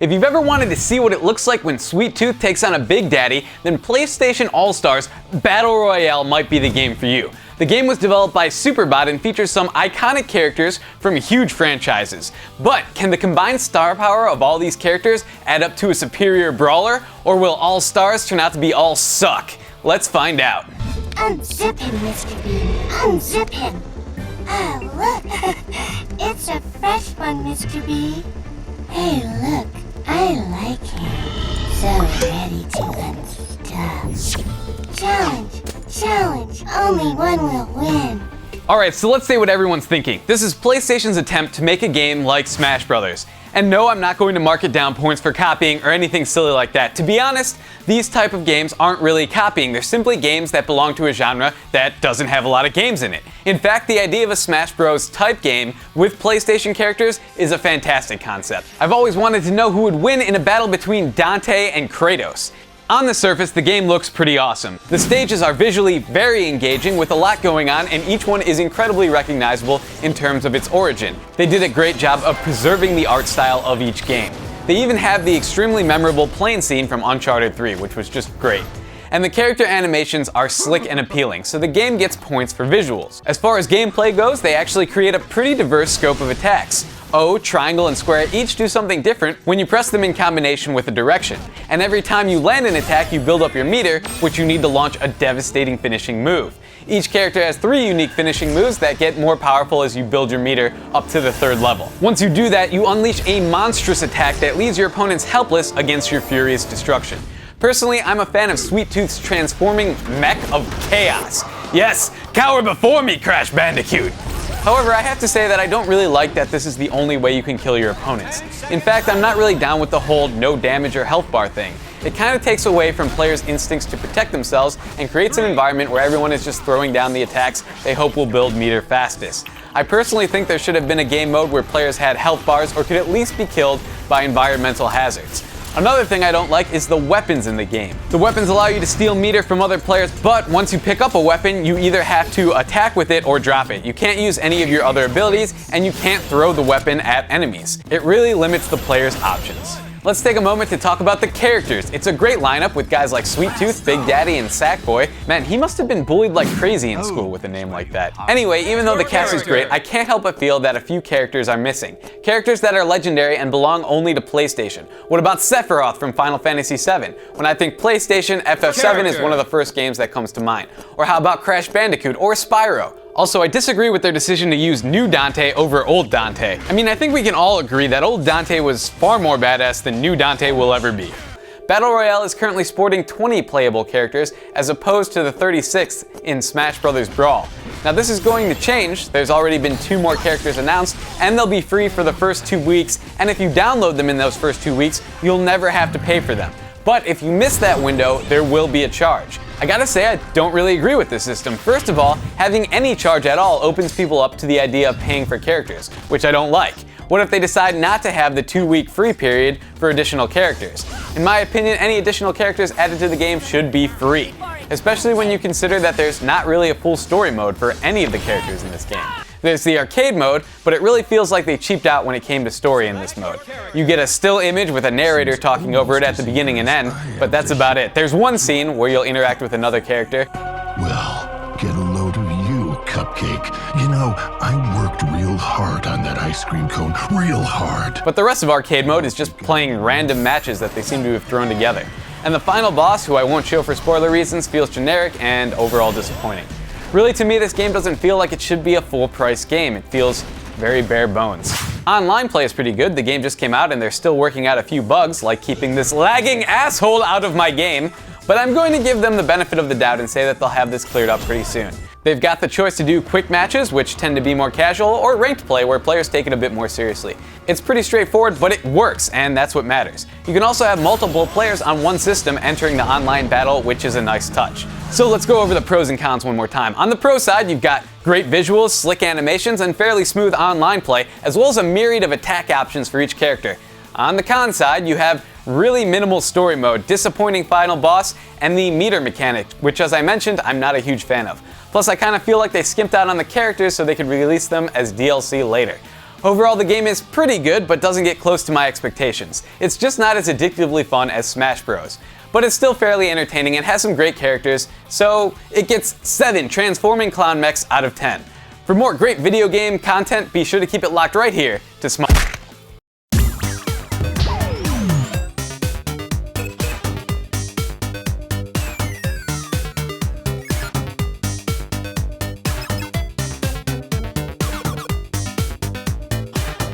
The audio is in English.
If you've ever wanted to see what it looks like when Sweet Tooth takes on a Big Daddy, then PlayStation All-Stars Battle Royale might be the game for you. The game was developed by Superbot and features some iconic characters from huge franchises. But can the combined star power of all these characters add up to a superior brawler, or will all stars turn out to be all suck? Let's find out. Unzip him, Mr. Bean. Unzip him. Ah, look. It's a fresh one, Mr. B. Hey, look. I like him. So ready to unstuff. Challenge. Only one will win. Alright, so let's say what everyone's thinking. This is PlayStation's attempt to make a game like Smash Brothers. And no, I'm not going to mark it down points for copying or anything silly like that. To be honest, these type of games aren't really copying. They're simply games that belong to a genre that doesn't have a lot of games in it. In fact, the idea of a Smash Bros. Type game with PlayStation characters is a fantastic concept. I've always wanted to know who would win in a battle between Dante and Kratos. On the surface, the game looks pretty awesome. The stages are visually very engaging with a lot going on, and each one is incredibly recognizable in terms of its origin. They did a great job of preserving the art style of each game. They even have the extremely memorable plane scene from Uncharted 3, which was just great. And the character animations are slick and appealing, so the game gets points for visuals. As far as gameplay goes, they actually create a pretty diverse scope of attacks. O, triangle, and square each do something different when you press them in combination with a direction. And every time you land an attack, you build up your meter, which you need to launch a devastating finishing move. Each character has 3 unique finishing moves that get more powerful as you build your meter up to the 3rd level. Once you do that, you unleash a monstrous attack that leaves your opponents helpless against your furious destruction. Personally, I'm a fan of Sweet Tooth's transforming mech of chaos. Yes, cower before me, Crash Bandicoot! However, I have to say that I don't really like that this is the only way you can kill your opponents. In fact, I'm not really down with the whole no damage or health bar thing. It kind of takes away from players' instincts to protect themselves and creates an environment where everyone is just throwing down the attacks they hope will build meter fastest. I personally think there should have been a game mode where players had health bars or could at least be killed by environmental hazards. Another thing I don't like is the weapons in the game. The weapons allow you to steal meter from other players, but once you pick up a weapon, you either have to attack with it or drop it. You can't use any of your other abilities, and you can't throw the weapon at enemies. It really limits the player's options. Let's take a moment to talk about the characters. It's a great lineup with guys like Sweet Tooth, Big Daddy, and Sackboy. Man, he must have been bullied like crazy in school with a name like that. Anyway, even though the cast is great, I can't help but feel that a few characters are missing. Characters that are legendary and belong only to PlayStation. What about Sephiroth from Final Fantasy VII? When I think PlayStation, FF7 is one of the first games that comes to mind. Or how about Crash Bandicoot or Spyro? Also, I disagree with their decision to use new Dante over old Dante. I mean, I think we can all agree that old Dante was far more badass than new Dante will ever be. Battle Royale is currently sporting 20 playable characters as opposed to the 36 in Smash Bros. Brawl. Now this is going to change. There's already been 2 more characters announced, and they'll be free for the first 2 weeks, and if you download them in those first 2 weeks, you'll never have to pay for them. But if you miss that window, there will be a charge. I gotta say, I don't really agree with this system. First of all, having any charge at all opens people up to the idea of paying for characters, which I don't like. What if they decide not to have the 2-week free period for additional characters? In my opinion, any additional characters added to the game should be free, especially when you consider that there's not really a full story mode for any of the characters in this game. There's the arcade mode, but it really feels like they cheaped out when it came to story in this mode. You get a still image with a narrator talking over it at the beginning and end, but that's about it. There's one scene where you'll interact with another character. Well, get a load of you, Cupcake. You know, I worked real hard on that ice cream cone, real hard. But the rest of arcade mode is just playing random matches that they seem to have thrown together. And the final boss, who I won't show for spoiler reasons, feels generic and overall disappointing. Really, to me, this game doesn't feel like it should be a full-price game. It feels very bare bones. Online play is pretty good. The game just came out and they're still working out a few bugs, like keeping this lagging asshole out of my game. But I'm going to give them the benefit of the doubt and say that they'll have this cleared up pretty soon. They've got the choice to do quick matches, which tend to be more casual, or ranked play, where players take it a bit more seriously. It's pretty straightforward, but it works, and that's what matters. You can also have multiple players on one system entering the online battle, which is a nice touch. So let's go over the pros and cons one more time. On the pro side, you've got great visuals, slick animations, and fairly smooth online play, as well as a myriad of attack options for each character. On the con side, you have really minimal story mode, disappointing final boss, and the meter mechanic, which, as I mentioned, I'm not a huge fan of. Plus, I kind of feel like they skimped out on the characters so they could release them as DLC later. Overall, the game is pretty good, but doesn't get close to my expectations. It's just not as addictively fun as Smash Bros. But it's still fairly entertaining and has some great characters, so it gets 7 transforming clown mechs out of 10. For more great video game content, be sure to keep it locked right here to Smosh.